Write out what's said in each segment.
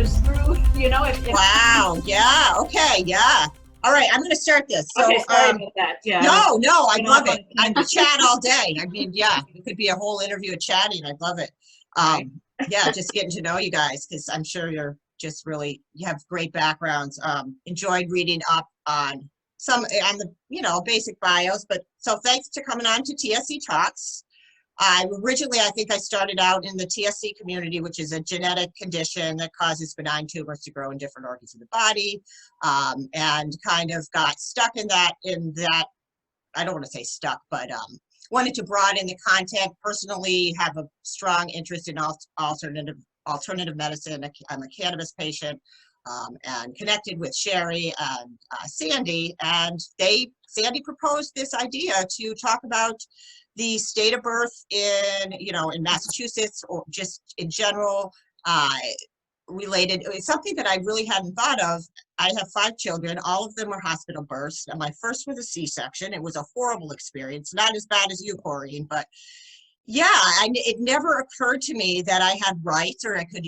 goes through, if Wow. Yeah. Okay. Yeah. All right. I'm going to start this. So, okay, sorry about that. Yeah. no, I love it. I tangent. chat all day. I mean, yeah, it could be a whole interview of chatting. I love it. Right. Yeah, just getting to know you guys, because I'm sure you're just really, you have great backgrounds. Enjoyed reading up on on the, basic bios, but so thanks to coming on to TSC Talks. I think I started out in the TSC community, which is a genetic condition that causes benign tumors to grow in different organs of the body, and kind of got stuck in that, I don't want to say stuck, but wanted to broaden the content. Personally, have a strong interest in alternative medicine. I'm a cannabis patient, and connected with Sherry and Sandy, and Sandy proposed this idea to talk about the state of birth in Massachusetts, or just in general, related. It's something that I really hadn't thought of. I have 5 children. All of them were hospital births. And my first was a C-section. It was a horrible experience, not as bad as you, Corrine, but yeah, it never occurred to me that I had rights, or I could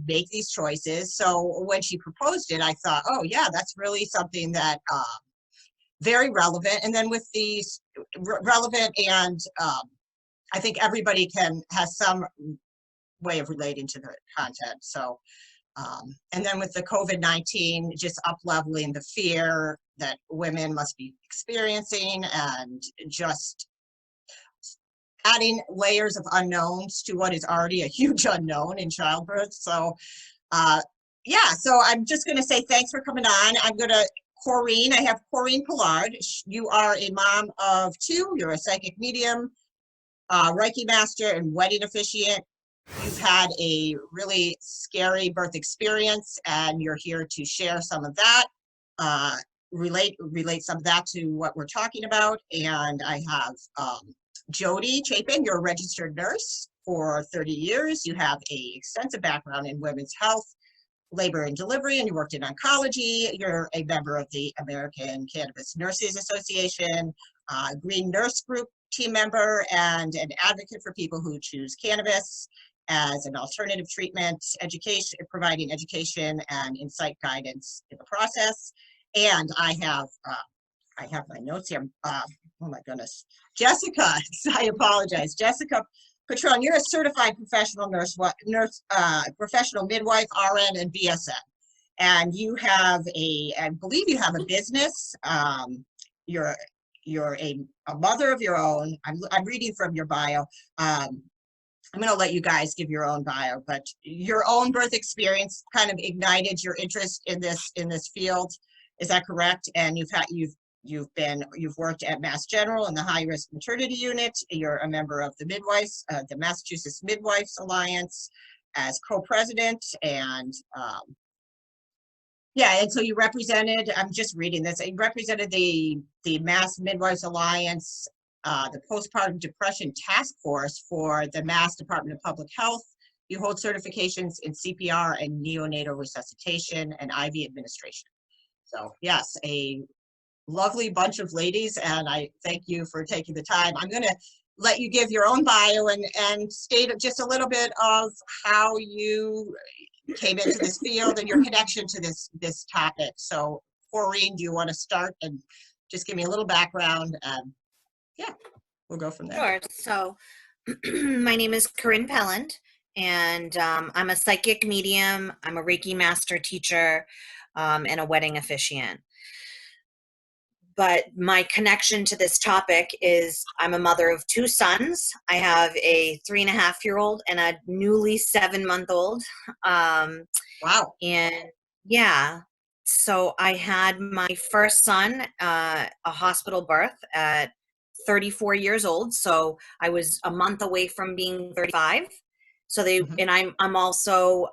make these choices. So when she proposed it, I thought, oh yeah, that's really something that very relevant. And then with these relevant, and I think everybody has some way of relating to the content. So, and then with the COVID-19, just up-leveling the fear that women must be experiencing, and just adding layers of unknowns to what is already a huge unknown in childbirth. So, yeah, so I'm just going to say thanks for coming on. Corrine, I have Corrine Pellard. You are a mom of 2. You're a psychic medium, Reiki master, and wedding officiant. You've had a really scary birth experience, and you're here to share some of that, relate some of that to what we're talking about. And I have Jodi Chapin. You're a registered nurse for 30 years. You have an extensive background in women's health, labor and delivery, and you worked in oncology. You're a member of the American Cannabis Nurses Association, Green Nurse Group team member, and an advocate for people who choose cannabis as an alternative treatment, providing education and insight guidance in the process. And I have my notes here. Oh my goodness, Jessica. I apologize, Jessica Petrone. You're a certified professional professional midwife, RN, and BSN, and you have I believe you have a business. You're a mother of your own. I'm reading from your bio. I'm going to let you guys give your own bio, but your own birth experience kind of ignited your interest in this field. Is that correct? And you've worked at Mass General in the high risk maternity unit. You're a member of the midwives, the Massachusetts Midwives Alliance, as co-president, and yeah, and so you represented. I'm just reading this. You represented the Mass Midwives Alliance, the Postpartum Depression Task Force for the Mass Department of Public Health. You hold certifications in CPR and neonatal resuscitation and IV administration. So yes, a lovely bunch of ladies, and I thank you for taking the time. I'm going to let you give your own bio and state just a little bit of how you came into this field and your connection to this topic. So, Corrine, do you want to start and just give me a little background? Yeah, we'll go from there. Sure. So, my name is Corrine Pelland, and I'm a psychic medium. I'm a Reiki master teacher, and a wedding officiant. But my connection to this topic is I'm a mother of 2 sons. I have a 3.5-year-old and a newly 7-month-old. Wow. And yeah, so I had my first son, a hospital birth at 34 years old. So I was a month away from being 35. So and I'm also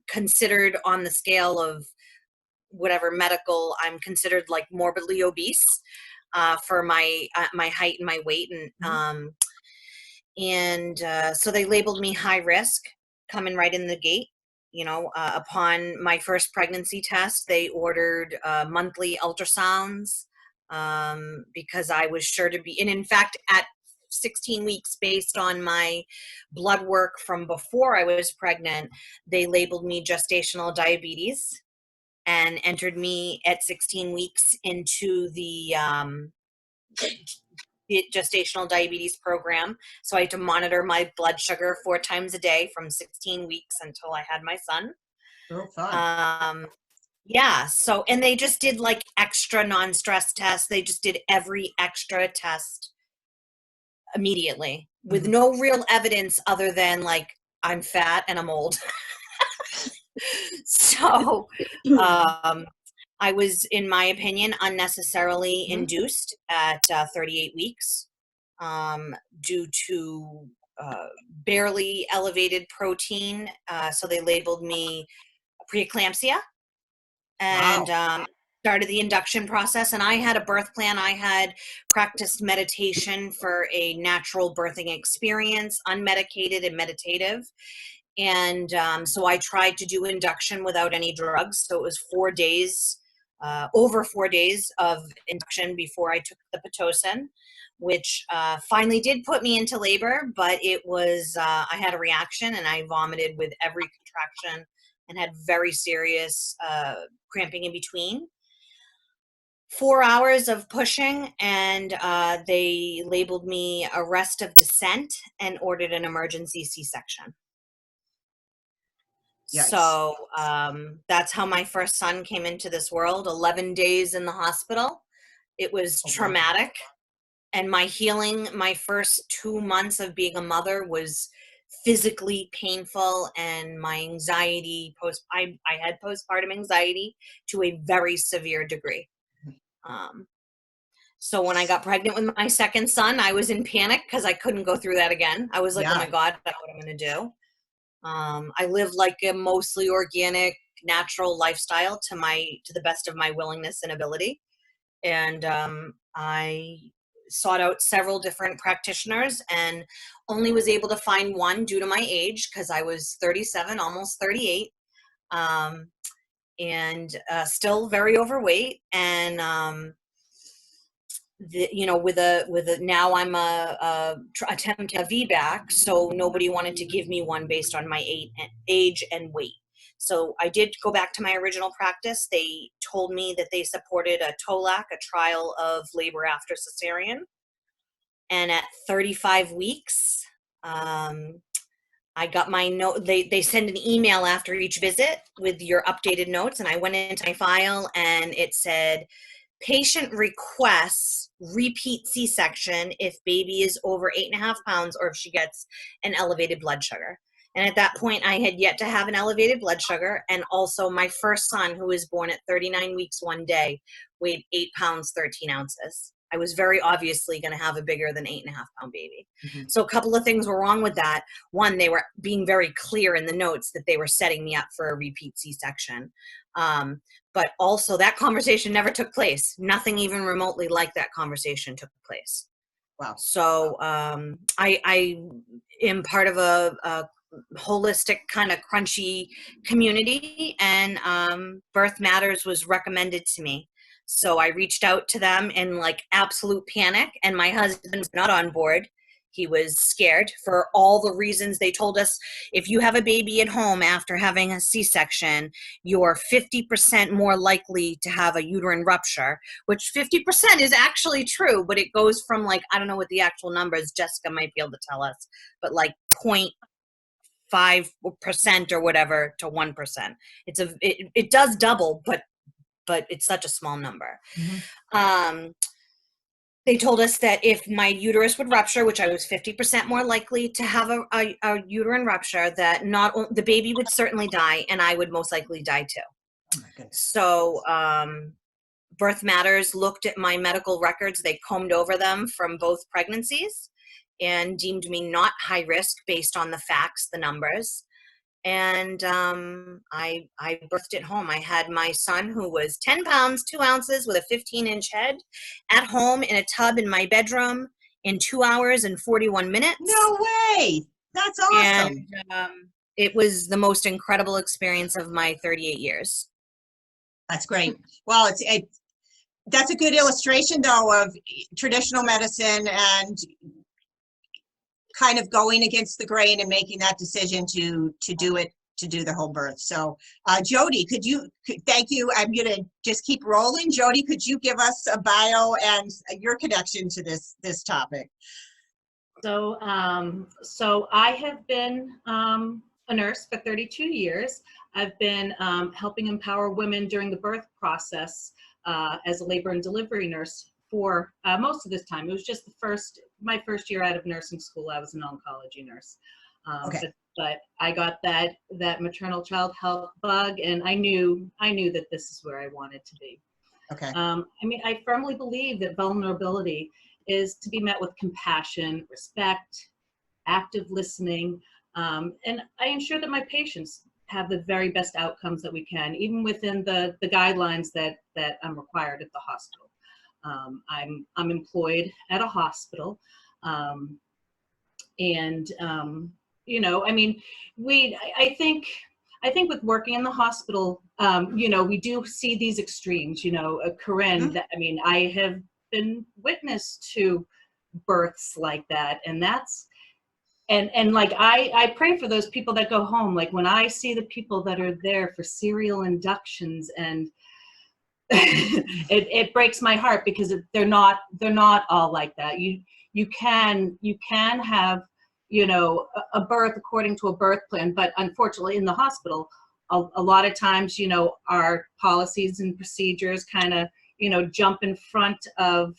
considered on the scale of whatever medical, I'm considered like morbidly obese for my height and my weight, and so they labeled me high risk coming right in the gate. Upon my first pregnancy test, they ordered monthly ultrasounds because I was sure to be. And in fact, at 16 weeks based on my blood work from before I was pregnant. They labeled me gestational diabetes and entered me at 16 weeks into the gestational diabetes program. So I had to monitor my blood sugar 4 times a day from 16 weeks until I had my son. So fun. Yeah. So, and they just did like extra non-stress tests. They just did every extra test immediately with no real evidence other than like, I'm fat and I'm old. So, I was, in my opinion, unnecessarily induced at 38 weeks due to barely elevated protein. So they labeled me preeclampsia and started the induction process. And I had a birth plan. I had practiced meditation for a natural birthing experience, unmedicated and meditative. And so I tried to do induction without any drugs. So it was 4 days, over 4 days of induction before I took the Pitocin, which finally did put me into labor, but it was, I had a reaction and I vomited with every contraction and had very serious cramping in between. 4 hours of pushing, and they labeled me arrest of descent and ordered an emergency C-section. Yikes. So that's how my first son came into this world. 11 days in the hospital. It was traumatic. And my healing, my first 2 months of being a mother was physically painful, and my anxiety, I had postpartum anxiety to a very severe degree. So when I got pregnant with my second son, I was in panic because I couldn't go through that again. I was like, oh my God, that's what I'm going to do. I live like a mostly organic, natural lifestyle to the best of my willingness and ability. And I sought out several different practitioners and only was able to find one due to my age, because I was 37, almost 38, and still very overweight. And now I'm attempting a VBAC, so nobody wanted to give me one based on my age and weight. So I did go back to my original practice. They told me that they supported a TOLAC, a trial of labor after cesarean. And at 35 weeks, I got my note. They send an email after each visit with your updated notes. And I went into my file and it said, patient requests repeat C-section if baby is over 8.5 pounds or if she gets an elevated blood sugar. And at that point, I had yet to have an elevated blood sugar. And also my first son, who was born at 39 weeks one day, weighed 8 pounds, 13 ounces. I was very obviously going to have a bigger than 8.5 pound baby. So a couple of things were wrong with that. One, they were being very clear in the notes that they were setting me up for a repeat C-section. But also that conversation never took place. Nothing even remotely like that conversation took place. Wow. So I am part of a holistic kind of crunchy community, and Birth Matters was recommended to me. So I reached out to them in like absolute panic, and my husband's not on board. He was scared for all the reasons they told us. If you have a baby at home after having a C-section, you're 50% more likely to have a uterine rupture, which 50% is actually true, but it goes from like, I don't know what the actual number is, Jessica might be able to tell us, but like 0.5% or whatever to 1%. It does double, but it's such a small number. They told us that if my uterus would rupture, which I was 50% more likely to have a uterine rupture, that the baby would certainly die, and I would most likely die too. Oh my goodness. So Birth Matters looked at my medical records. They combed over them from both pregnancies and deemed me not high risk based on the facts, the numbers. And I birthed at home. I had my son, who was 10 pounds, 2 ounces with a 15-inch head, at home in a tub in my bedroom in 2 hours and 41 minutes. No way. That's awesome. And it was the most incredible experience of my 38 years. That's great. Well, that's a good illustration, though, of traditional medicine and kind of going against the grain and making that decision to do it, to do the whole birth. So Jodi, thank you. I'm going to just keep rolling. Jodi, could you give us a bio and your connection to this topic? So, so I have been a nurse for 32 years. I've been helping empower women during the birth process as a labor and delivery nurse for most of this time. It was just my first year out of nursing school. I was an oncology nurse. Okay. But I got that maternal child health bug, and I knew that this is where I wanted to be. Okay. I mean, I firmly believe that vulnerability is to be met with compassion, respect, active listening, and I ensure that my patients have the very best outcomes that we can, even within the guidelines that I'm required at the hospital. I'm employed at a hospital, and you know, I mean, I think with working in the hospital, you know, we do see these extremes. You know, Corrine, I mean, I have been witness to births like that, and that's and like I pray for those people that go home. Like when I see the people that are there for serial inductions, and it breaks my heart, because they're not all like that. You can have, you know, a birth according to a birth plan, but unfortunately in the hospital, a lot of times, you know, our policies and procedures kind of, you know, jump in front of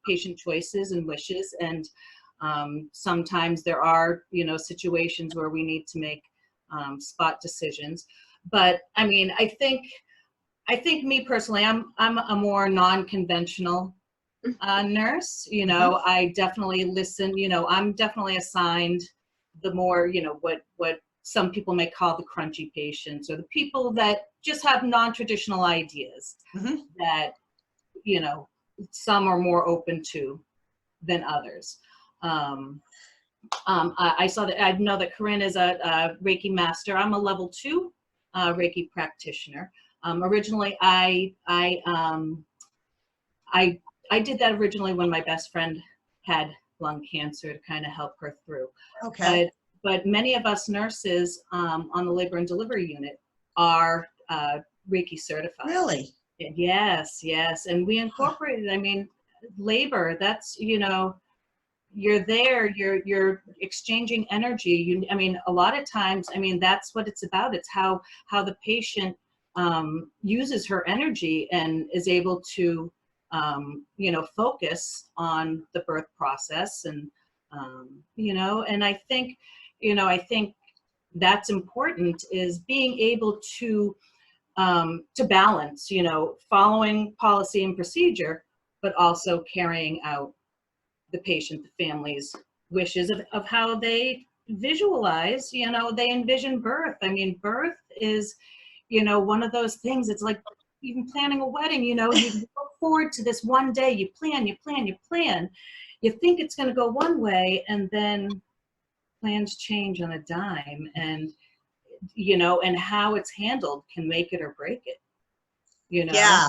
patient choices and wishes, and sometimes there are, you know, situations where we need to make spot decisions. But I mean, I think me personally, I'm a more non-conventional nurse. You know, I definitely listen. You know, I'm definitely assigned the more, you know, what some people may call the crunchy patients, or the people that just have non-traditional ideas that, you know, some are more open to than others. I saw that, I know that Corrine is a Reiki master. I'm a level 2 Reiki practitioner. Originally, I did that originally when my best friend had lung cancer, to kind of help her through. Okay. But many of us nurses on the labor and delivery unit are Reiki certified. Really? Yes, yes. And we incorporated, I mean, labor, that's, you know, you're there, you're exchanging energy. I mean, a lot of times, I mean, that's what it's about. It's how the patient uses her energy and is able to, you know, focus on the birth process. And, you know, and I think, you know, I think that's important, is being able to balance, you know, following policy and procedure, but also carrying out the patient, the family's wishes of how they visualize, you know, they envision birth. I mean, birth is, you know, one of those things. It's like even planning a wedding, you know, you look forward to this one day, you plan, you think it's going to go one way, and then plans change on a dime, and, you know, and how it's handled can make it or break it, you know? Yeah.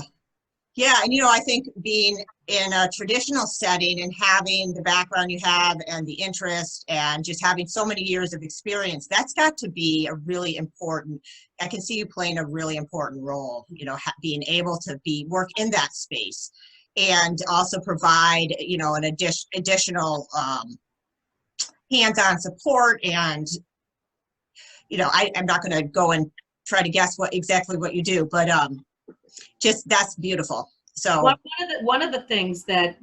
Yeah. And, you know, I think being in a traditional setting and having the background you have and the interest and just having so many years of experience, that's got to be a really important, I can see you playing a really important role, you know, being able to work in that space, and also provide, you know, an additional hands-on support. And, you know, I'm not going to go and try to guess exactly what you do, but just, that's beautiful. So one of the things that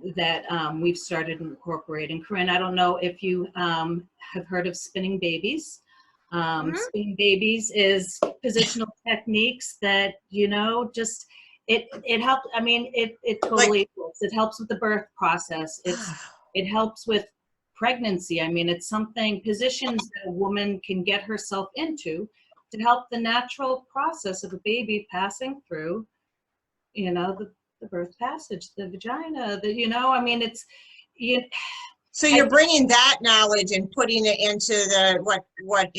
we've started incorporating, Corrine, I don't know if you have heard of spinning babies. Spinning babies is positional techniques that, you know, just it helps. I mean, it totally helps. It helps with the birth process. It helps with pregnancy. I mean, it's something, positions that a woman can get herself into to help the natural process of a baby passing through, you know, the birth passage, the vagina, you know, I mean, it's, so you're bringing that knowledge and putting it into what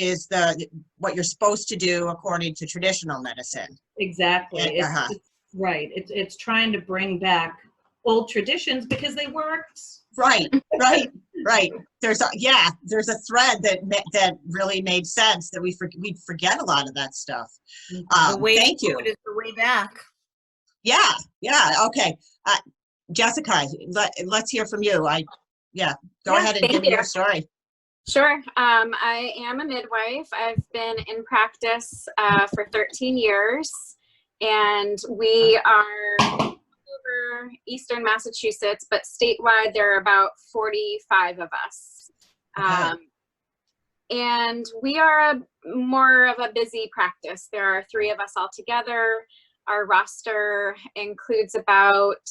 you're supposed to do according to traditional medicine. Exactly. It's right. It's trying to bring back old traditions because they worked. Right. There's a thread that really made sense that we forget a lot of that stuff. The way Thank you. is the way back. Yeah. Okay. Jessica, let's hear from you. Go ahead and give me your story. Sure. I am a midwife. I've been in practice for 13 years, and we are over Eastern Massachusetts, but statewide there are about 45 of us. Okay. And we are more of a busy practice. There are 3 of us all together. Our roster includes about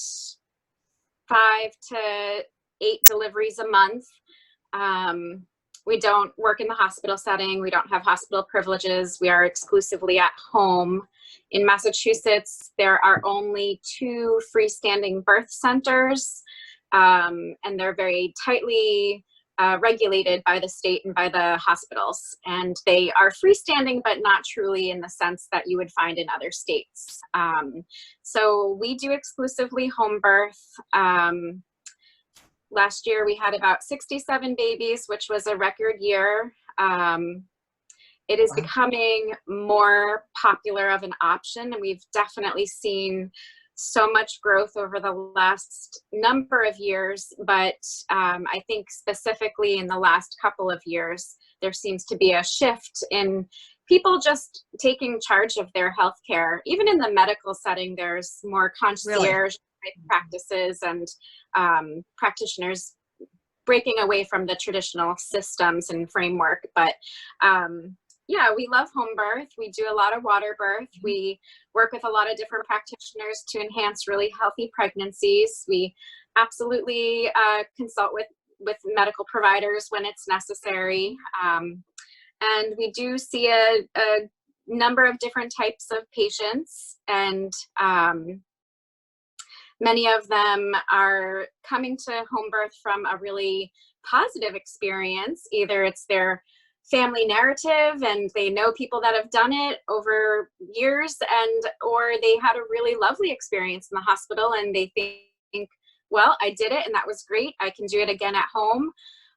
5 to 8 deliveries a month. We don't work in the hospital setting. We don't have hospital privileges. We are exclusively at home. In Massachusetts, there are only 2 freestanding birth centers, and they're very tightly regulated by the state and by the hospitals. And they are freestanding, but not truly in the sense that you would find in other states. So we do exclusively home birth. Last year we had about 67 babies, which was a record year. It is becoming more popular of an option, and we've definitely seen so much growth over the last number of years, but I think specifically in the last couple of years, there seems to be a shift in people just taking charge of their healthcare. Even in the medical setting, there's more concierge practices and practitioners breaking away from the traditional systems and framework. But yeah, we love home birth. We do a lot of water birth. We work with a lot of different practitioners to enhance really healthy pregnancies. We absolutely consult with medical providers when it's necessary. And we do see a number of different types of patients, and many of them are coming to home birth from a really positive experience. Either it's their family narrative and they know people that have done it over years, or they had a really lovely experience in the hospital and they think, well, I did it and that was great. I can do it again at home.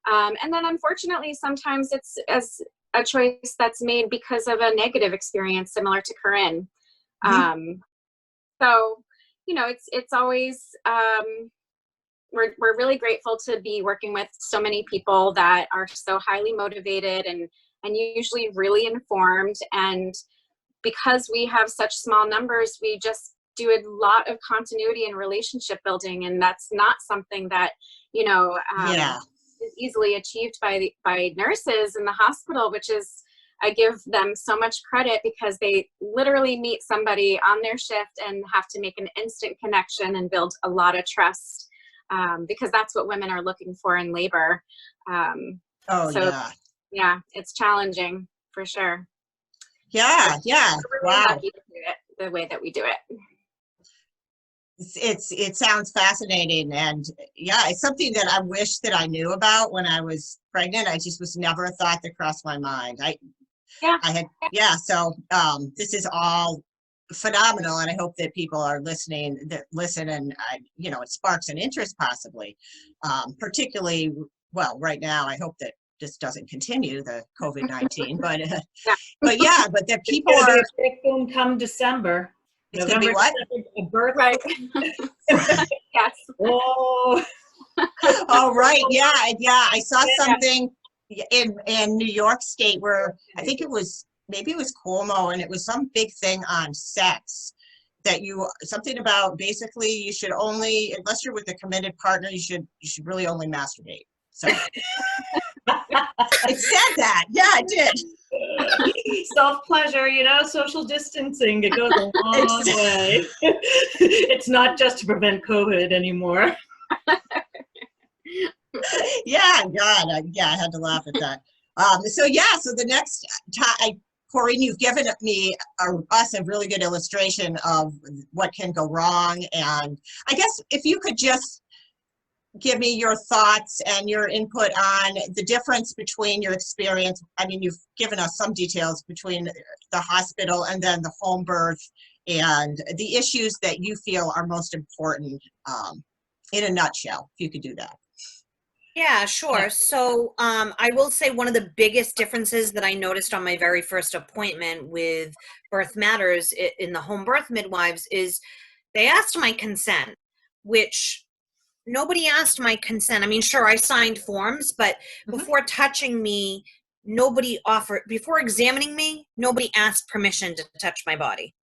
And then unfortunately, sometimes it's as a choice that's made because of a negative experience similar to Corrine. So, you know, it's always, we're really grateful to be working with so many people that are so highly motivated and usually really informed. And because we have such small numbers, we just do a lot of continuity and relationship building. And that's not something that, you know, is easily achieved by nurses in the hospital, which is, I give them so much credit because they literally meet somebody on their shift and have to make an instant connection and build a lot of trust, because that's what women are looking for in labor. Yeah, it's challenging for sure. Yeah. We're really lucky to do it the way that we do it. It sounds fascinating, and yeah, it's something that I wish that I knew about when I was pregnant. I just was never a thought that crossed my mind. So this is all phenomenal, and I hope that people are listening and you know, it sparks an interest possibly, particularly, well, right now I hope that this doesn't continue, the COVID-19, but that people are boom come December. It's going to be what? A birth. Right. Yes. Oh. Oh, right. Yeah. I saw something in New York State where I think maybe it was Cuomo, and it was some big thing on sex that something about basically you should only, unless you're with a committed partner, you should really only masturbate. So it said that. Yeah, it did. Self-pleasure, you know, social distancing, it goes a long way. It's not just to prevent COVID anymore. Yeah, God, I had to laugh at that. So the next time, Corrine, you've given us a really good illustration of what can go wrong, and I guess if you could just give me your thoughts and your input on the difference between your experience. I mean, you've given us some details between the hospital and then the home birth, and the issues that you feel are most important in a nutshell, if you could do that. Yeah, sure. Yeah. So I will say one of the biggest differences that I noticed on my very first appointment with Birth Matters in the home birth midwives is they asked my consent, which nobody asked my consent. I mean, sure, I signed forms, but before touching me, before examining me, nobody asked permission to touch my body.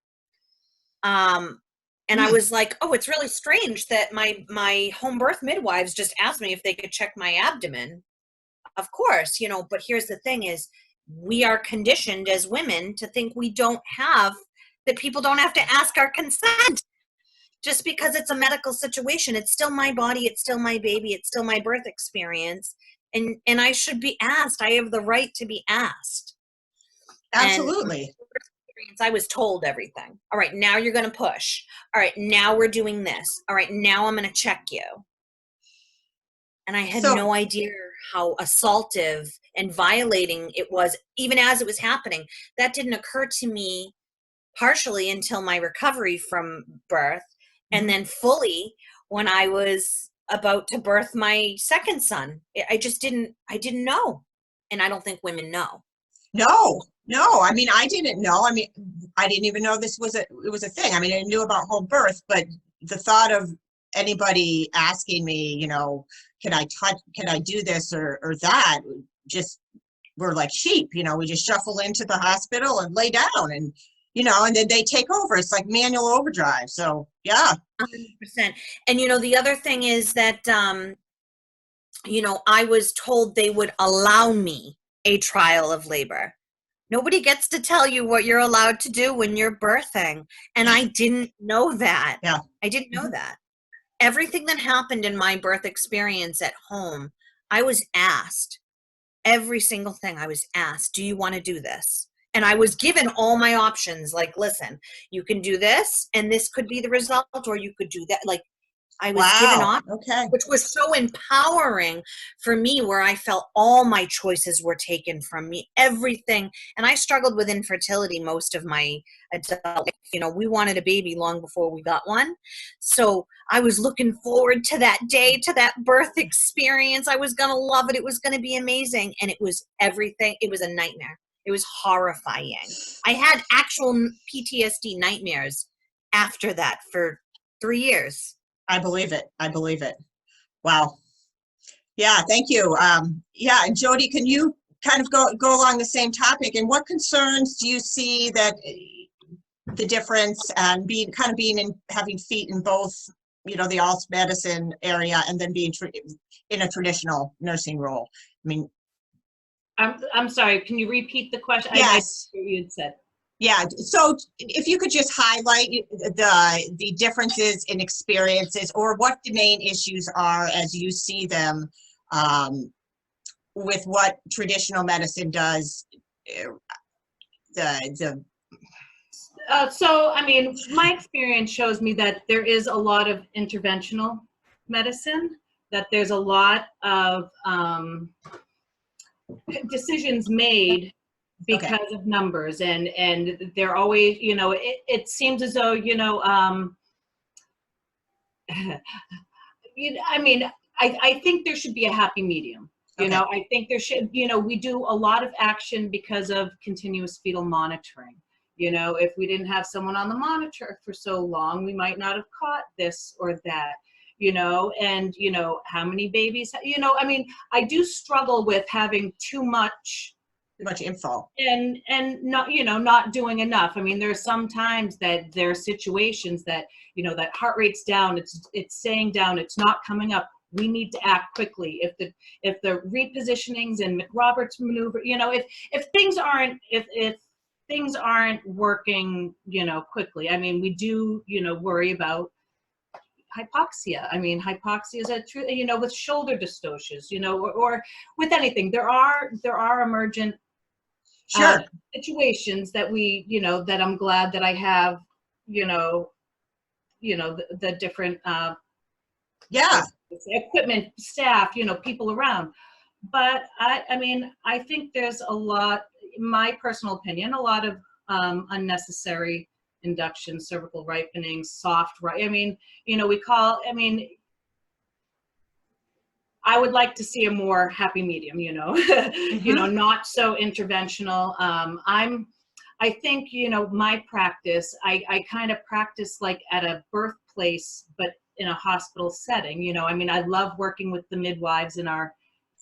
And I was like, oh, it's really strange that my home birth midwives just asked me if they could check my abdomen. Of course, but here's the thing is we are conditioned as women to think that people don't have to ask our consent just because it's a medical situation. It's still my body. It's still my baby. It's still my birth experience. And I should be asked. I have the right to be asked. Absolutely. I was told everything. All right, now you're going to push. All right, now we're doing this. All right, now I'm going to check you. And I had no idea how assaultive and violating it was, even as it was happening. That didn't occur to me partially until my recovery from birth, and then fully when I was about to birth my second son. I didn't know. And I don't think women know. No. I mean, I didn't know. I mean, I didn't even know it was a thing. I mean, I knew about home birth, but the thought of anybody asking me, can I do this or that, just, we're like sheep, we just shuffle into the hospital and lay down and, and then they take over. It's like manual overdrive. So yeah. 100%. And, the other thing is that, I was told they would allow me a trial of labor. Nobody gets to tell you what you're allowed to do when you're birthing. And I didn't know that. Yeah. I didn't know that. Everything that happened in my birth experience at home, I was asked. Every single thing I was asked, do you want to do this? And I was given all my options. Like, listen, you can do this and this could be the result, or you could do that. Like, I was given options, which was so empowering for me, where I felt all my choices were taken from me, everything. And I struggled with infertility most of my adult life. We wanted a baby long before we got one. So I was looking forward to that day, to that birth experience. I was going to love it. It was going to be amazing. And it was everything. It was a nightmare. It was horrifying. I had actual PTSD nightmares after that for 3 years. I believe it. Wow. Yeah, thank you. Yeah, and Jodi, can you kind of go along the same topic? And what concerns do you see that the difference and having feet in both, the alt medicine area and then being in a traditional nursing role? I mean, I'm sorry. Can you repeat the question? Yes. I you had said. Yeah, so if you could just highlight the differences in experiences, or what the main issues are as you see them, with what traditional medicine does. So, I mean, my experience shows me that there is a lot of interventional medicine, that there's a lot of decisions mad because of numbers, and they're always, it seems as though, I mean, I think there should be a happy medium. I think there should, we do a lot of action because of continuous fetal monitoring. If we didn't have someone on the monitor for so long, we might not have caught this or that. And how many babies, I mean, I do struggle with having too much info and not, not doing enough. I mean, there are some times that there are situations that, that heart rate's down, it's staying down, it's not coming up. We need to act quickly. If the repositionings and McRoberts maneuver, if things aren't, if things aren't working, quickly. I mean, we do, worry about hypoxia. I mean, hypoxia is with shoulder dystocias, or with anything. There are emergent situations that we, that I'm glad that I have, the different equipment, staff, people around. But I mean, I think there's a lot, in my personal opinion, a lot of unnecessary induction, cervical ripening, soft, I mean, I would like to see a more happy medium, you know, you know, not so interventional. I think, you know, my practice, I kind of practice like at a birthplace, but in a hospital setting, you know. I mean, I love working with the midwives in our,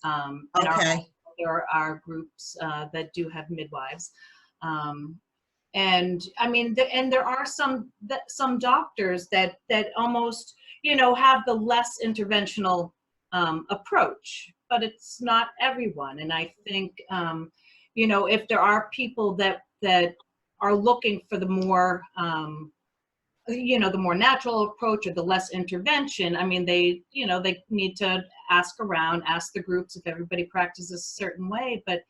there are groups that do have midwives. And I mean, and there are some doctors that almost, you know, have the less interventional approach, but it's not everyone. And I think, you know, if there are people that are looking for the more, you know, the more natural approach or the less intervention, I mean, they, you know, they need to ask around, ask the groups if everybody practices a certain way. But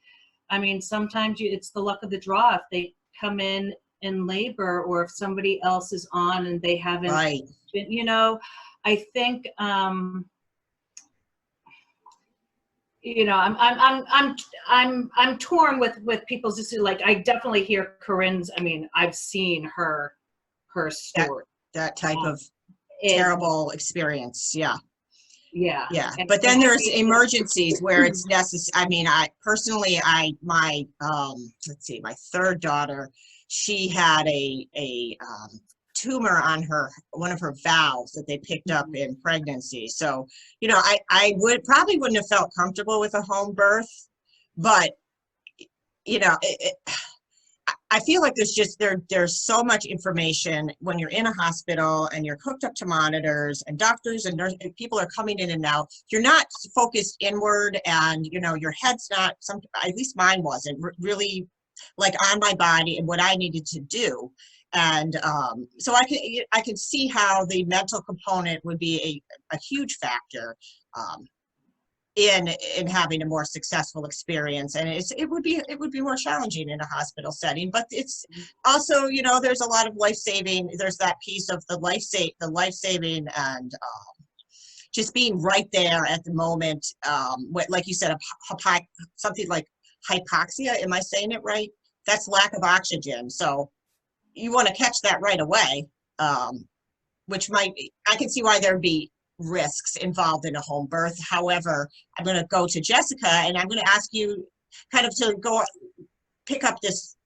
I mean, sometimes it's the luck of the draw if they come in labor, or if somebody else is on and they haven't, been, you know. I think, you know, I'm torn with people's, just like, I definitely hear Corrine's. I mean, I've seen her story. That type of terrible experience. Yeah. Yeah. And but then there's emergencies where it's necessary. I mean, I personally, my let's see, my third daughter, she had a tumor on one of her valves that they picked up in pregnancy. So, you know, I probably wouldn't have felt comfortable with a home birth, but, you know, I feel like there's so much information when you're in a hospital and you're hooked up to monitors, and doctors and nurses, and people are coming in and out. You're not focused inward, and, you know, your head's not, at least mine wasn't really like on my body and what I needed to do. And so I can see how the mental component would be a huge factor in having a more successful experience. And it would be more challenging in a hospital setting. But it's also, you know, there's a lot of life-saving. There's that piece of the life-saving and just being right there at the moment. Like you said, something like hypoxia. Am I saying it right? That's lack of oxygen. So you want to catch that right away, which I can see why there'd be risks involved in a home birth. However, I'm going to go to Jessica, and I'm going to ask you kind of to pick up this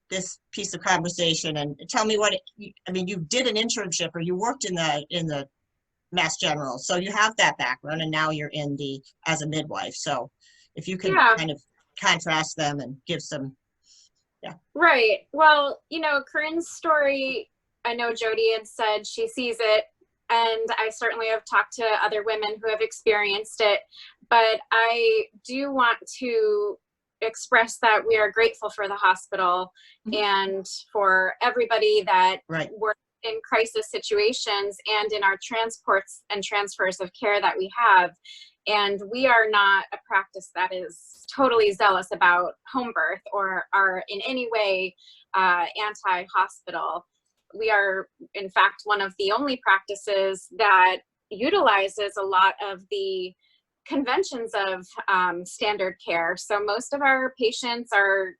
piece of conversation and tell me I mean, you did an internship, or you worked in the Mass General, so you have that background, and now you're as a midwife. So if you could kind of contrast them and give some. Yeah. Right. Well, you know, Corrine's story, I know Jodi had said she sees it, and I certainly have talked to other women who have experienced it, but I do want to express that we are grateful for the hospital and for everybody that works in crisis situations and in our transports and transfers of care that we have. And we are not a practice that is totally zealous about home birth or are in any way anti-hospital. We are, in fact, one of the only practices that utilizes a lot of the conventions of standard care. So most of our patients are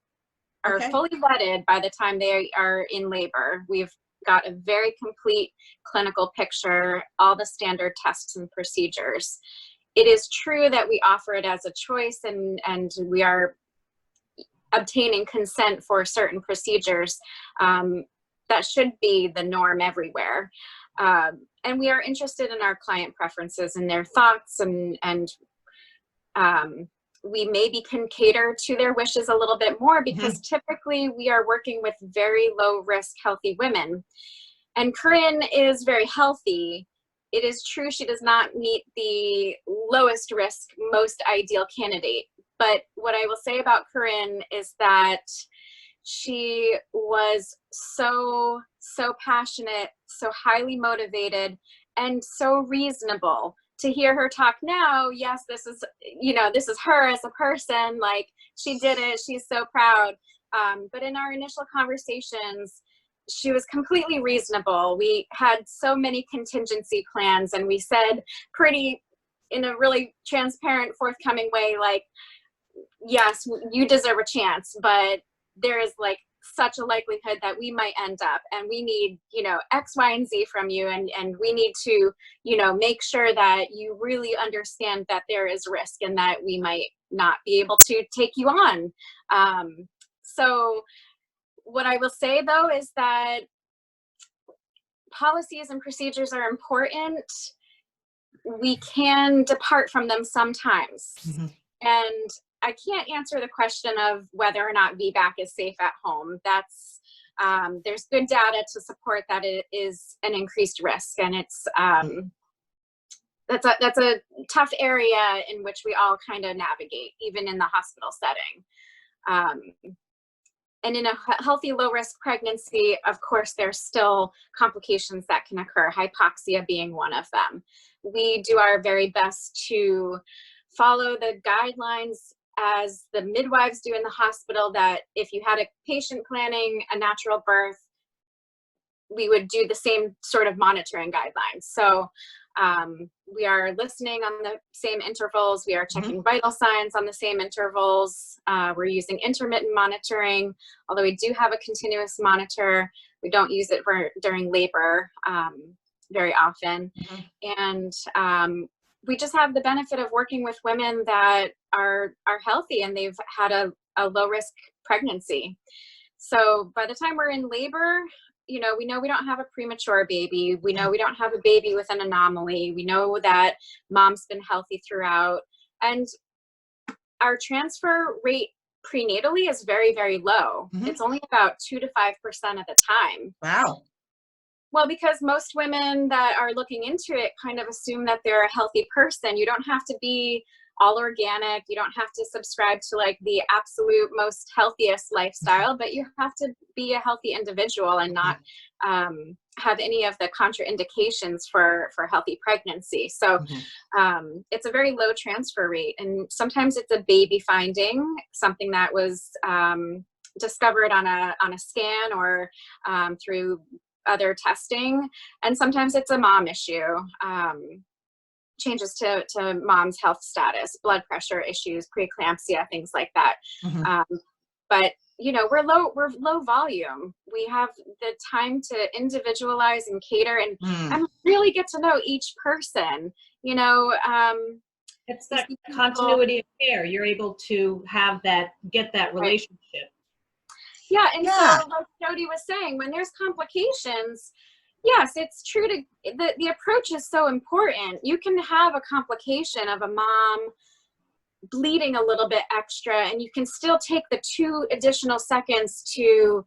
fully vetted by the time they are in labor. We've got a very complete clinical picture, all the standard tests and procedures. It is true that we offer it as a choice, and we are obtaining consent for certain procedures. That should be the norm everywhere. And we are interested in our client preferences and their thoughts, and we maybe can cater to their wishes a little bit more, because typically we are working with very low risk, healthy women. And Corrine is very healthy. It is true she does not meet the lowest risk, most ideal candidate. But what I will say about Corrine is that she was so passionate, so highly motivated, and so reasonable. To hear her talk now, yes, this is her as a person, like, she did it, she's so proud. But in our initial conversations, she was completely reasonable. We had so many contingency plans, and we said in a really transparent, forthcoming way, like, yes, you deserve a chance, but there is like such a likelihood that we might end up, and we need, X, Y, and Z from you. And we need to, make sure that you really understand that there is risk and that we might not be able to take you on. So what I will say though, is that policies and procedures are important. We can depart from them sometimes. Mm-hmm. And I can't answer the question of whether or not VBAC is safe at home. That's, there's good data to support that it is an increased risk, and it's, that's a tough area in which we all kind of navigate, even in the hospital setting. And in a healthy, low-risk pregnancy, of course, there's still complications that can occur, hypoxia being one of them. We do our very best to follow the guidelines as the midwives do in the hospital, that if you had a patient planning a natural birth, we would do the same sort of monitoring guidelines. So we are listening on the same intervals. We are checking vital signs on the same intervals. We're using intermittent monitoring, although we do have a continuous monitor. We don't use it during labor very often. And we just have the benefit of working with women that are healthy and they've had a low risk pregnancy. So by the time we're in labor, we know we don't have a premature baby. We know we don't have a baby with an anomaly. We know that mom's been healthy throughout. And our transfer rate prenatally is very, very low. It's only about 2 to 5% of the time. Wow. Well, because most women that are looking into it kind of assume that they're a healthy person. You don't have to be all organic. You don't have to subscribe to like the absolute most healthiest lifestyle, but you have to be a healthy individual and not have any of the contraindications for healthy pregnancy. So it's a very low transfer rate. And sometimes it's a baby finding, something that was discovered on a scan or through other testing. And sometimes it's a mom issue. Changes to mom's health status, blood pressure issues, preeclampsia, things like that. But we're low volume. We have the time to individualize and cater and really get to know each person. It's that continuity of care. You're able to get that relationship. Yeah, and so like Jodi was saying, when there's complications, yes, it's true the approach is so important. You can have a complication of a mom bleeding a little bit extra, and you can still take the 2 additional seconds to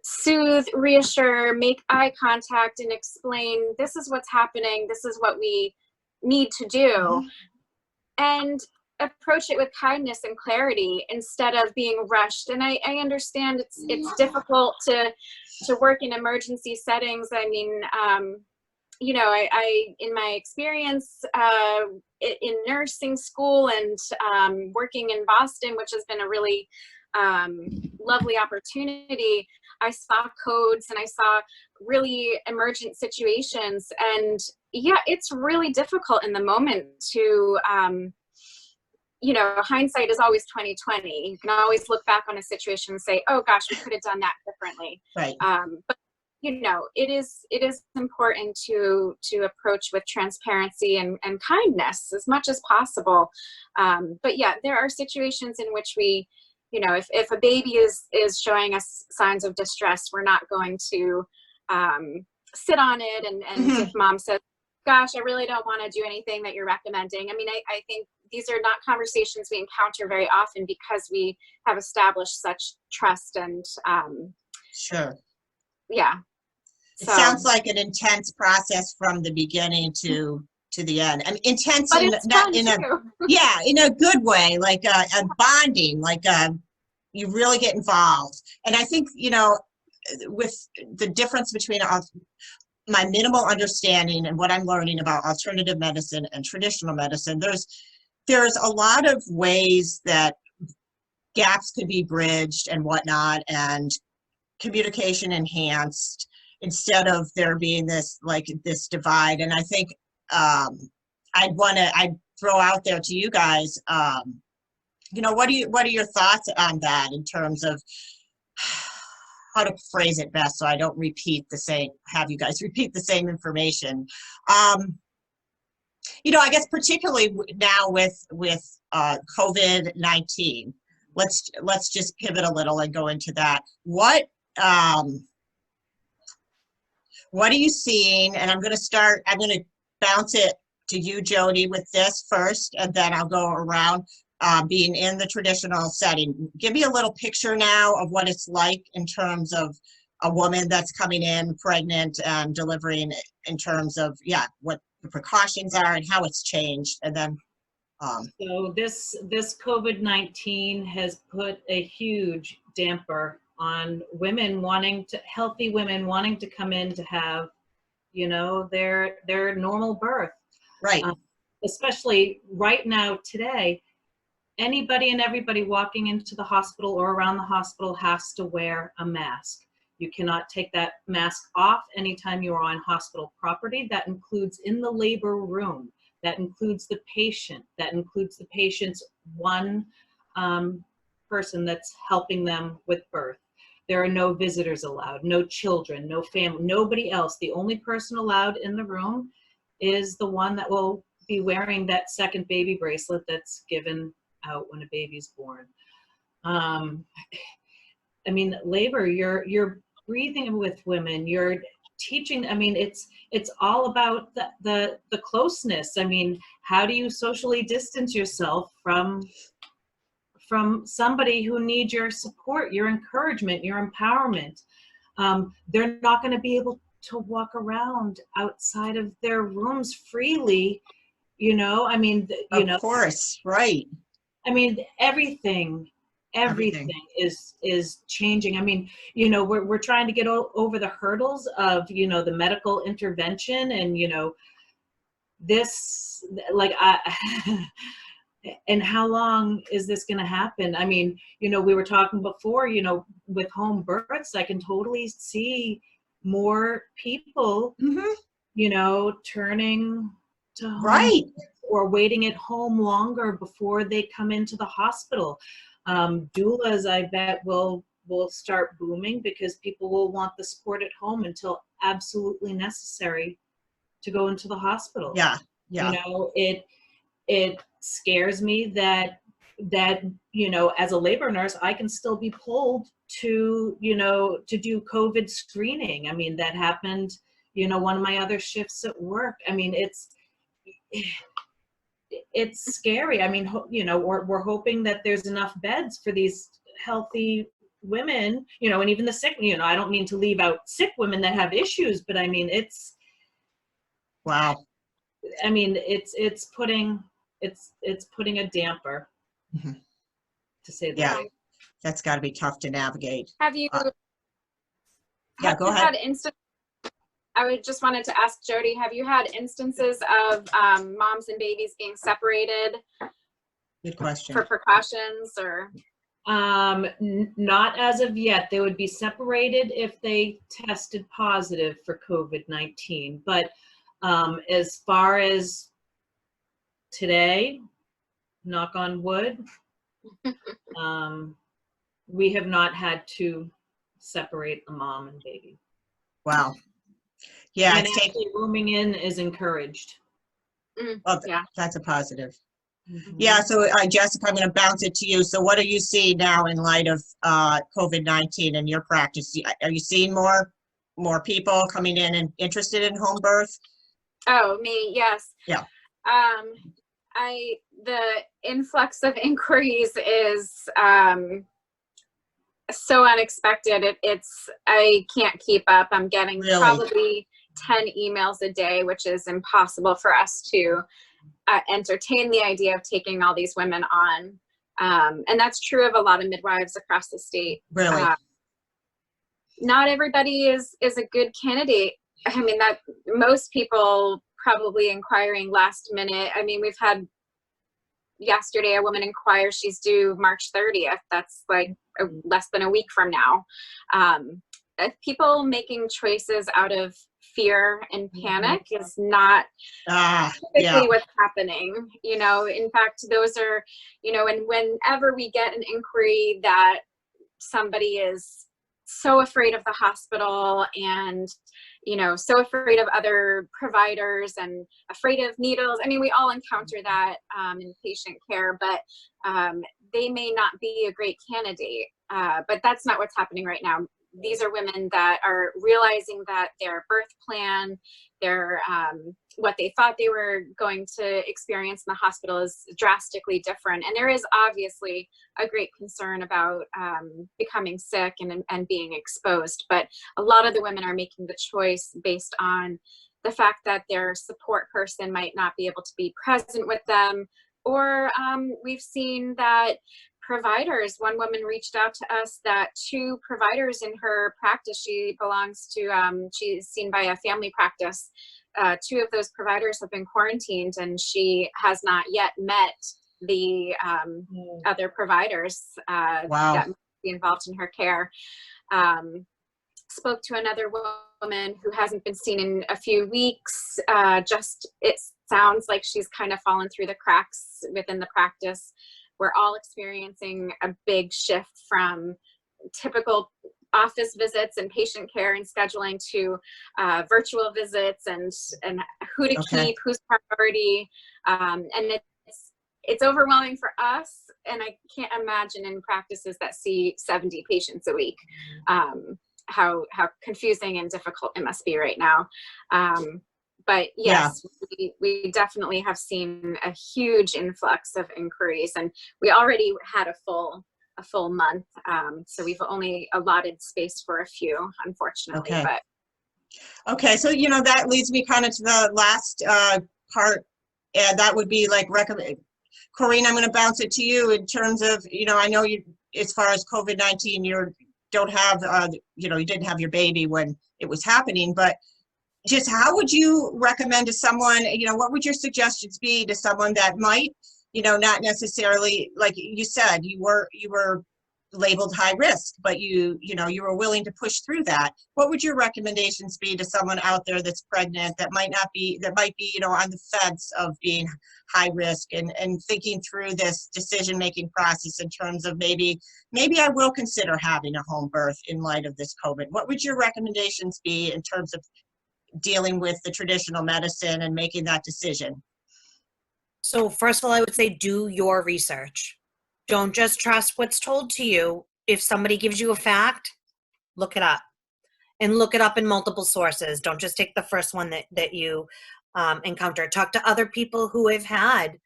soothe, reassure, make eye contact, and explain, this is what's happening, this is what we need to do. And approach it with kindness and clarity instead of being rushed. And I understand it's difficult to work in emergency settings. I mean, I in my experience in nursing school and working in Boston, which has been a really lovely opportunity, I saw codes and I saw really emergent situations. And yeah, it's really difficult in the moment to hindsight is always 20/20. You can always look back on a situation and say, oh gosh, we could have done that differently. Right. But it is important to approach with transparency and kindness as much as possible. But yeah, there are situations in which we, if a baby is showing us signs of distress, we're not going to sit on it. And if mom says, gosh, I really don't want to do anything that you're recommending. I mean, I think these are not conversations we encounter very often because we have established such trust and sure. Yeah. It sounds like an intense process from the beginning to the end. I mean, intense, but in, it's not fun in too. in a good way, like a bonding, like you really get involved. And I think, with the difference between my minimal understanding and what I'm learning about alternative medicine and traditional medicine, there's a lot of ways that gaps could be bridged and whatnot, and communication enhanced instead of there being this divide. And I think I'd throw out there to you guys, what are your thoughts on that in terms of how to phrase it best so I don't have you guys repeat the same information. You know, I guess particularly now with COVID-19, let's just pivot a little and go into that. What are you seeing? And I'm going to bounce it to you, Jodi, with this first, and then I'll go around. Being in the traditional setting, give me a little picture now of what it's like in terms of a woman that's coming in pregnant and delivering, in terms of, yeah, what the precautions are and how it's changed. And then so this COVID-19 has put a huge damper on healthy women wanting to come in to have, you know, their normal birth. right. Especially right now today, anybody and everybody walking into the hospital or around the hospital has to wear a mask. You cannot take that mask off anytime you are on hospital property. That includes in the labor room. That includes the patient. That includes the patient's one person that's helping them with birth. There are no visitors allowed, no children, no family, nobody else. The only person allowed in the room is the one that will be wearing that second baby bracelet that's given out when a baby's born. I mean, labor, you're breathing with women, you're teaching. I mean, it's all about the closeness. I mean, how do you socially distance yourself from somebody who needs your support, your encouragement, your empowerment? They're not going to be able to walk around outside of their rooms freely, you know. I mean, Of course, right. I mean, everything is changing. I mean, you know, we're trying to get over the hurdles of, you know, the medical intervention and, you know, this, like, and how long is this going to happen? I mean, you know, we were talking before, you know, with home births, I can totally see more people, you know, turning to home, right, or waiting at home longer before they come into the hospital. Doulas, I bet, will start booming because people will want the support at home until absolutely necessary to go into the hospital. yeah. You know, it scares me that, you know, as a labor nurse, I can still be pulled to, you know, to do COVID screening. I mean, that happened, you know, one of my other shifts at work. I mean, it's scary. I mean, you know, we're hoping that there's enough beds for these healthy women, you know, and even the sick, you know, I don't mean to leave out sick women that have issues, but I mean, Wow. I mean, it's putting a damper, to say the least. That's got to be tough to navigate. Have you, go ahead. had I just wanted to ask Jodi, have you had instances of moms and babies being separated? Good question. For precautions, or? Not as of yet. They would be separated if they tested positive for COVID-19. But as far as today, knock on wood, we have not had to separate a mom and baby. Wow. Yeah, and actually rooming in is encouraged. Well, yeah, that's a positive. Yeah, so Jessica, I'm going to bounce it to you. So what do you see now in light of COVID-19 in your practice? Are you seeing more people coming in and interested in home birth? Oh, me, yes. Yeah. The influx of inquiries is so unexpected. I can't keep up. I'm getting probably 10 emails a day, which is impossible for us to entertain the idea of taking all these women on. And that's true of a lot of midwives across the state. Really? Not everybody is a good candidate. I mean, that most people probably inquiring last minute. I mean, we've had yesterday a woman inquire, she's due March 30th. That's like less than a week from now. People making choices out of fear and panic is not typically what's happening. You know, in fact, those are, you know, and whenever we get an inquiry that somebody is so afraid of the hospital and, you know, so afraid of other providers and afraid of needles. I mean, we all encounter that in patient care, but they may not be a great candidate. But that's not what's happening right now. These are women that are realizing that their birth plan, their what they thought they were going to experience in the hospital is drastically different. And there is obviously a great concern about becoming sick and being exposed. But a lot of the women are making the choice based on the fact that their support person might not be able to be present with them. Or we've seen that providers, one woman reached out to us that 2 providers in her practice, she belongs to, she's seen by a family practice, 2 of those providers have been quarantined and she has not yet met the other providers that might be involved in her care. Spoke to another woman who hasn't been seen in a few weeks. It sounds like she's kind of fallen through the cracks within the practice. We're all experiencing a big shift from typical office visits and patient care and scheduling to virtual visits and who to keep, who's priority. And it's overwhelming for us. And I can't imagine in practices that see 70 patients a week, how confusing and difficult it must be right now. But yes, we definitely have seen a huge influx of inquiries, and we already had a full month. So we've only allotted space for a few, unfortunately. Okay. But Okay, so you know that leads me kind of to the last part, and that would be like recommend. Corrine, I'm going to bounce it to you in terms of, you know, I know you, as far as COVID-19, you don't have, you know, you didn't have your baby when it was happening, but just how would you recommend to someone, you know, what would your suggestions be to someone that might, you know, not necessarily, like you said, you were labeled high risk, but you know, you were willing to push through that. What would your recommendations be to someone out there that's pregnant, that might be, you know, on the fence of being high risk and thinking through this decision-making process in terms of maybe I will consider having a home birth in light of this COVID? What would your recommendations be in terms of dealing with the traditional medicine and making that decision? So first of all, I would say do your research. Don't just trust what's told to you. If somebody gives you a fact, look it up. And look it up in multiple sources. Don't just take the first one that you encounter. Talk to other people who have had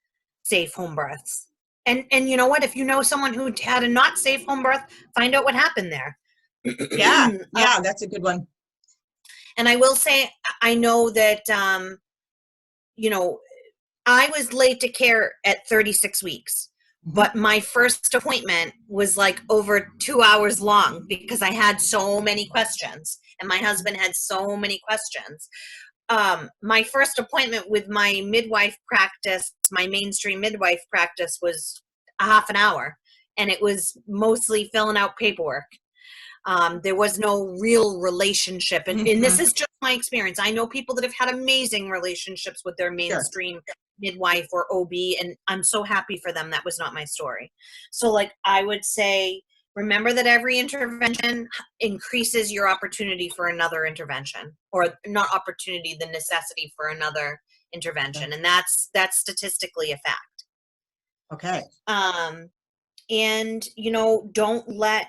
safe home births. And you know what? If you know someone who had a not safe home birth, find out what happened there. Yeah, that's a good one. And I will say, I know that, you know, I was late to care at 36 weeks. But my first appointment was like over 2 hours long because I had so many questions and my husband had so many questions. My first appointment with my midwife practice, my mainstream midwife practice, was a half an hour, and it was mostly filling out paperwork. There was no real relationship. And this is just my experience. I know people that have had amazing relationships with their mainstream midwife or OB, and I'm so happy for them. That was not my story. So like I would say, remember that every intervention increases your opportunity for another intervention, or not opportunity, the necessity for another intervention. And that's statistically a fact. Okay. And you know, don't let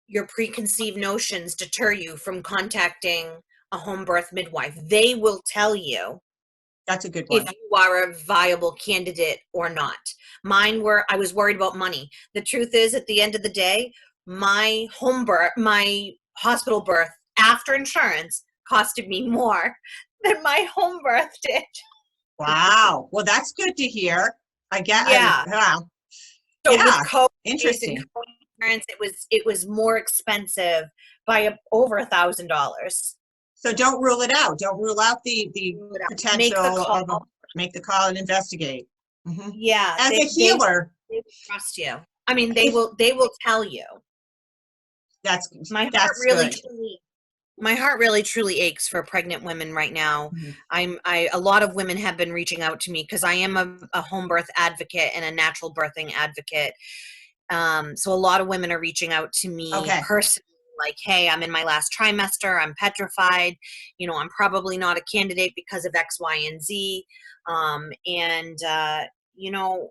your preconceived notions deter you from contacting a home birth midwife. They will tell you that's a good one. If you are a viable candidate or not. Mine were, I was worried about money. The truth is, at the end of the day, my hospital birth after insurance costed me more than my home birth did. Wow. Well, that's good to hear. I get. Yeah. So with COVID, interesting. Insurance, it was more expensive by over $1,000. So don't rule it out. Don't rule out the potential. Make the call and investigate. Yeah. As a healer, they trust you. I mean, they will tell you. That's my heart really truly aches for pregnant women right now. A lot of women have been reaching out to me because I am a home birth advocate and a natural birthing advocate. So a lot of women are reaching out to me personally, like, hey, I'm in my last trimester, I'm petrified, you know, I'm probably not a candidate because of X, Y, and Z. You know,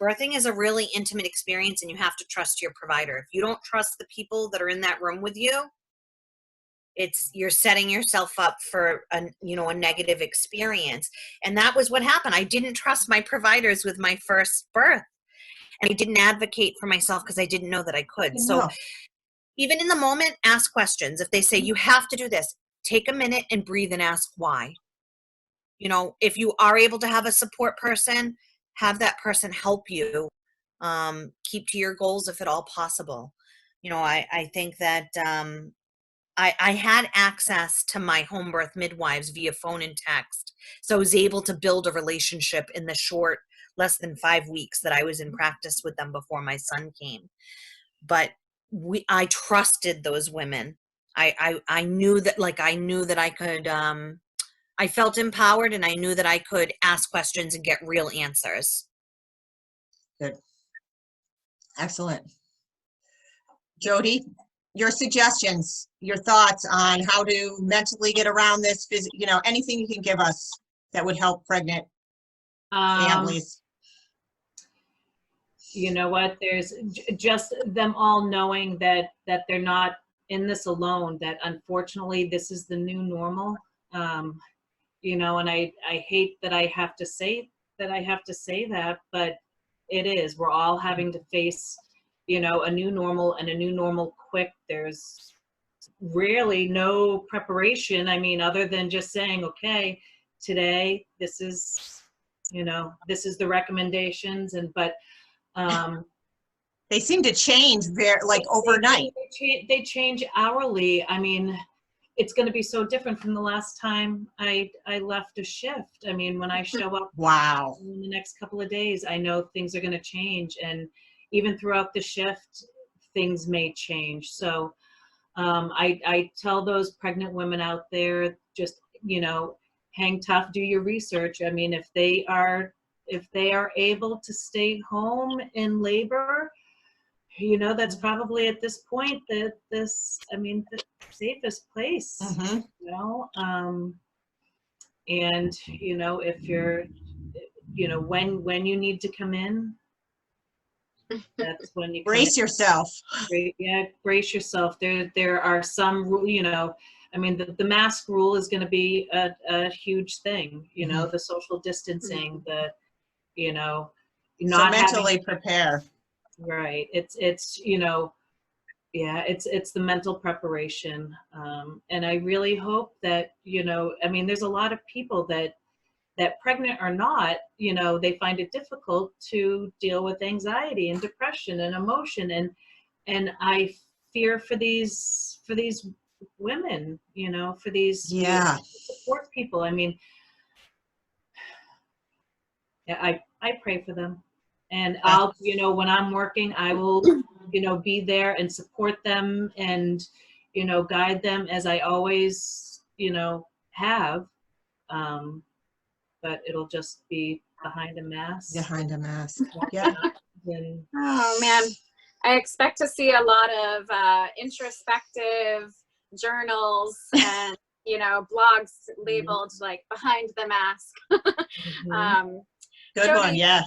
birthing is a really intimate experience, and you have to trust your provider. If you don't trust the people that are in that room with you, you're setting yourself up for a negative experience. And that was what happened. I didn't trust my providers with my first birth, and I didn't advocate for myself because I didn't know that I could. So even in the moment, ask questions. If they say you have to do this, take a minute and breathe and ask why. You know, if you are able to have a support person, have that person help you keep to your goals if at all possible. You know, I think that I had access to my home birth midwives via phone and text. So I was able to build a relationship in the short, less than 5 weeks that I was in practice with them before my son came. But I trusted those women. I knew that, I could, I felt empowered, and I knew that I could ask questions and get real answers. Good. Excellent. Jodi, your suggestions, your thoughts on how to mentally get around this, you know, anything you can give us that would help pregnant families. You know what, there's just them all knowing that they're not in this alone, that unfortunately this is the new normal. You know, and I hate that I have to say that, but it is. We're all having to face, you know, a new normal, and a new normal quick. There's rarely no preparation. I mean, other than just saying, okay, today, this is, you know, this is the recommendations, but they seem to change overnight. They change hourly. I mean, it's going to be so different from the last time I left a shift. I mean, when I show up in the next couple of days, I know things are going to change. And even throughout the shift, things may change. So I tell those pregnant women out there, just, you know, hang tough, do your research. I mean, if they are able to stay home in labor, you know, that's probably at this point the safest place, you know, and, you know, if you're, you know, when you need to come in, that's when you brace yourself. Brace yourself. There are some, you know, I mean, the mask rule is going to be a huge thing, you know, the social distancing, the, you know, not so mentally prepare. Right. It's, you know, yeah, it's the mental preparation. And I really hope that, you know, I mean, there's a lot of people that pregnant or not, you know, they find it difficult to deal with anxiety and depression and emotion. And I fear for these women, you know, for these support people. I mean, yeah, I pray for them. And I'll, you know, when I'm working, I will, you know, be there and support them and, you know, guide them as I always, you know, have. But it'll just be behind a mask. Behind a mask. Yeah. Oh man, I expect to see a lot of introspective journals and, you know, blogs labeled like behind the mask. Good Jodi, one. Yeah.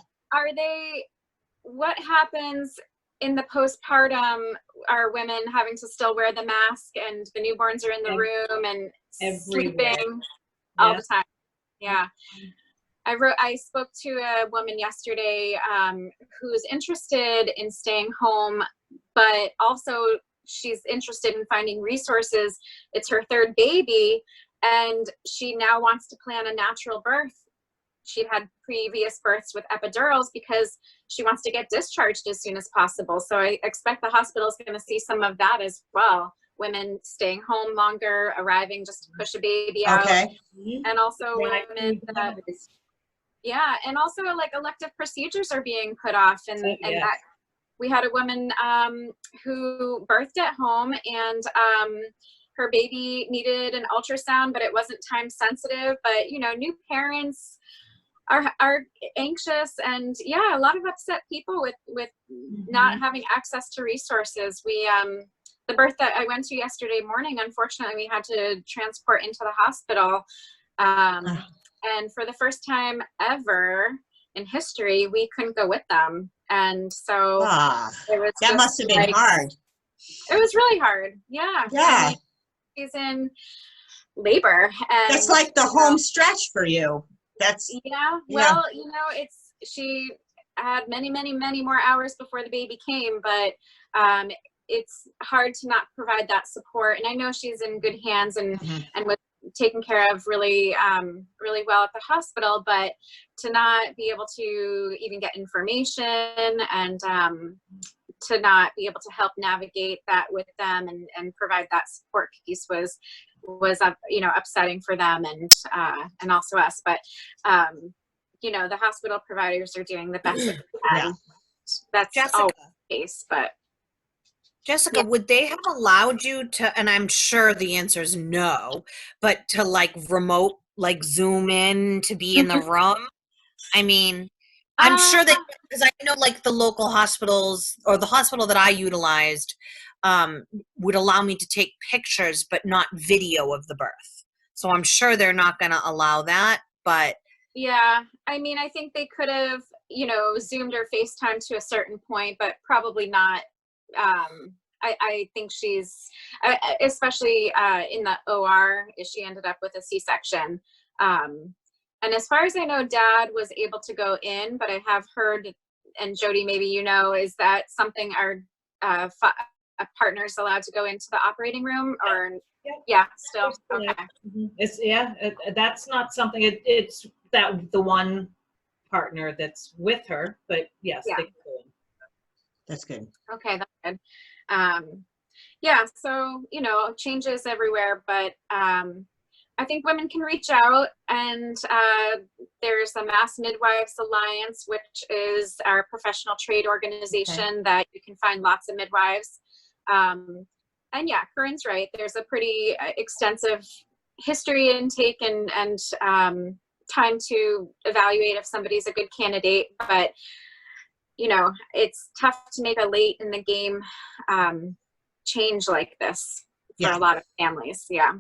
What happens in the postpartum? Are women having to still wear the mask, and the newborns are in the room and sleeping all the time? Yeah. I spoke to a woman yesterday who's interested in staying home, but also she's interested in finding resources. It's her third baby, and she now wants to plan a natural birth. She'd had previous births with epidurals because she wants to get discharged as soon as possible. So I expect the hospital is going to see some of that as well. Women staying home longer, arriving just to push a baby out. And also women that, and also like elective procedures are being put off. And that we had a woman who birthed at home, and her baby needed an ultrasound, but it wasn't time sensitive. But, you know, new parents are anxious, and a lot of upset people with not having access to resources. We the birth that I went to yesterday morning, unfortunately, we had to transport into the hospital. And for the first time ever in history, we couldn't go with them. And so it was that must have been like, hard. It was really hard. Yeah. Yeah. I mean, she's in labor. And that's like the home stretch for you. That's well, you know, she had many, many, many more hours before the baby came, but it's hard to not provide that support. And I know she's in good hands and was taken care of really, really well at the hospital, but to not be able to even get information and to not be able to help navigate that with them and provide that support piece was you know, upsetting for them and also us. But you know, the hospital providers are doing the best that they can. That's always the case. But Jessica, would they have allowed you to, and I'm sure the answer is no, but to like remote, like Zoom in to be in the room? I mean, I'm sure that, because I know like the local hospitals or the hospital that I utilized would allow me to take pictures, but not video of the birth. So I'm sure they're not going to allow that, but. Yeah, I mean, I think they could have, you know, Zoomed or FaceTime to a certain point, but probably not. I think she's, especially in the OR, she ended up with a C-section. And as far as I know, Dad was able to go in, but I have heard, and Jodi, maybe you know, is that something our partner's allowed to go into the operating room, or still? Okay. It's that's not something. It's that the one partner that's with her, but yes, they can go in. That's good. Okay, that's good. So, you know, changes everywhere, but I think women can reach out, and there's the Mass Midwives Alliance, which is our professional trade organization that you can find lots of midwives. And yeah, Corrine's right. There's a pretty extensive history intake and time to evaluate if somebody's a good candidate, but you know, it's tough to make a late in the game change like this for a lot of families. Yeah.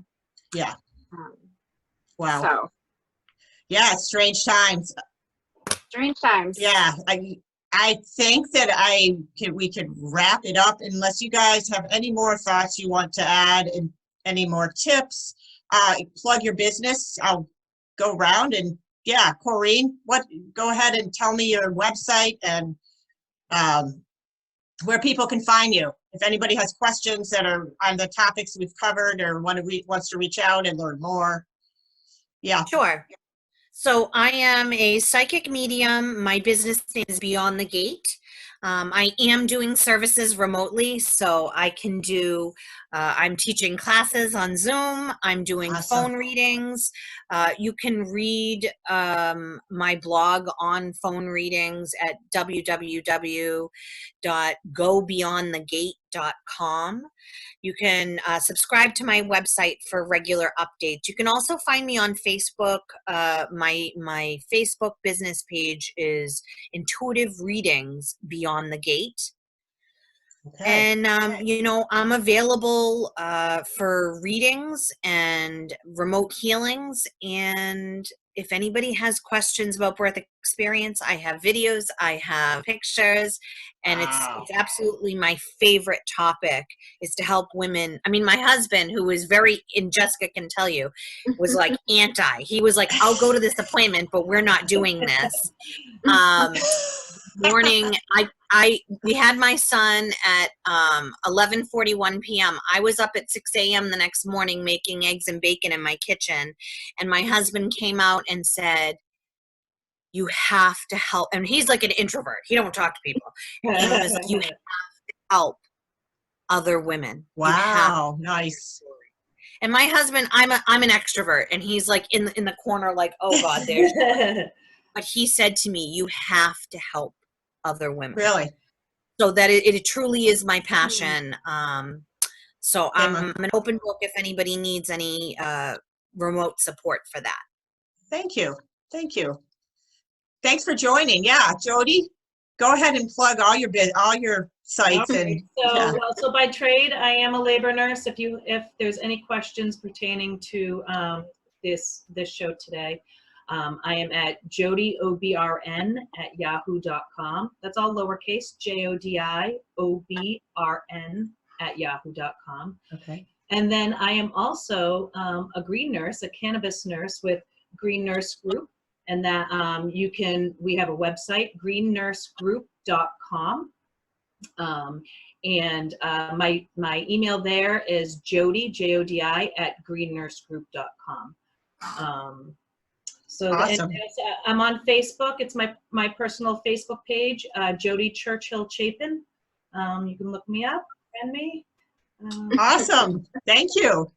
Wow. So. Yeah, strange times. Strange times. Yeah, I think that we could wrap it up unless you guys have any more thoughts you want to add and any more tips. Plug your business. I'll go around and Corrine, go ahead and tell me your website and where people can find you. If anybody has questions that are on the topics we've covered or wants to reach out and learn more. Yeah. Sure. So I am a psychic medium. My business name is Beyond the Gate. I am doing services remotely, so I can do, I'm teaching classes on Zoom. I'm doing phone readings. You can read my blog on phone readings at www.gobeyondthegate.com. You can subscribe to my website for regular updates. You can also find me on Facebook. My Facebook business page is Intuitive Readings Beyond the Gate. And, you know, I'm available for readings and remote healings. And if anybody has questions about birth experience, I have videos, I have pictures, and it's absolutely my favorite topic is to help women. I mean, my husband, who is very, and Jessica can tell you, was like anti. He was like, I'll go to this appointment, but we're not doing this. Morning, we had my son at 11:41 p.m. I was up at 6 a.m. the next morning making eggs and bacon in my kitchen, and my husband came out and said, you have to help. And he's like an introvert. He don't talk to people. And he was like, you have to help other women. Wow, nice. And my husband, I'm an extrovert, and he's like in the corner like, oh God, there's but he said to me, you have to help other women. Really? So that it truly is my passion. So I'm an open book if anybody needs any remote support for that. Thank you. Thank you. Thanks for joining. Yeah, Jodi, go ahead and plug all your sites Okay, and so, yeah. well, so by trade, I am a labor nurse. If there's any questions pertaining to this show today, I am at jodiobrn@yahoo.com. That's all lowercase, jodiobrn@yahoo.com. Okay. And then I am also a green nurse, a cannabis nurse with Green Nurse Group, and that we have a website, greennursegroup.com. And my email there is Jodi, Jodi, @greennursegroup.com. So Awesome. I'm on Facebook. It's my personal Facebook page, Jodi Churchill Chapin. You can look me up, friend me. Awesome. Thank you.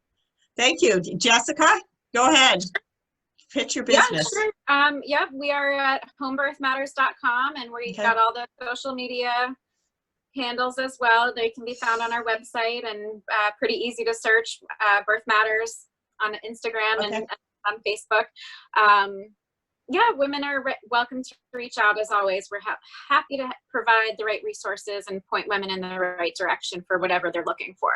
Thank you. Jessica, go ahead. Pitch your business. Yeah, sure. Yep, we are at homebirthmatters.com, and we've got all the social media handles as well. They can be found on our website, and pretty easy to search, Birth Matters on Instagram and on Facebook. Yeah, women are welcome to reach out as always. We're happy to provide the right resources and point women in the right direction for whatever they're looking for.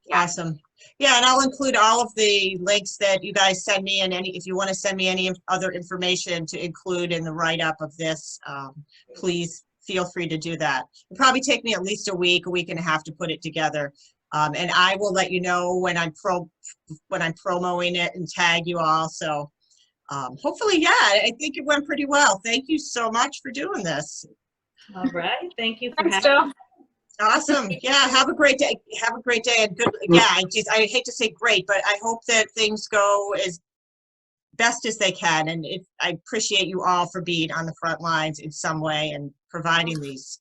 Yeah. Awesome. Yeah, and I'll include all of the links that you guys send me, and if you want to send me any other information to include in the write-up of this, please feel free to do that. It'll probably take me at least a week and a half to put it together. And I will let you know when I'm promoting it and tag you all. So hopefully, yeah, I think it went pretty well. Thank you so much for doing this. All right. Thank you for Thanks, having Jill. me. Awesome. Yeah, have a great day. Have a great day. And good. Yeah, I hate to say great, but I hope that things go as best as they can. And I appreciate you all for being on the front lines in some way and providing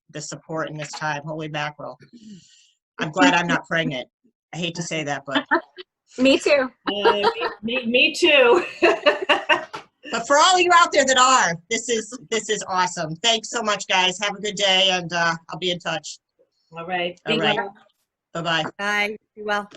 the support in this time. Holy mackerel. I'm glad I'm not pregnant. I hate to say that, but. Me too. Me too. But for all of you out there that are, this is awesome. Thanks so much, guys. Have a good day, and I'll be in touch. All right. All right. Bye-bye. Bye. Be well.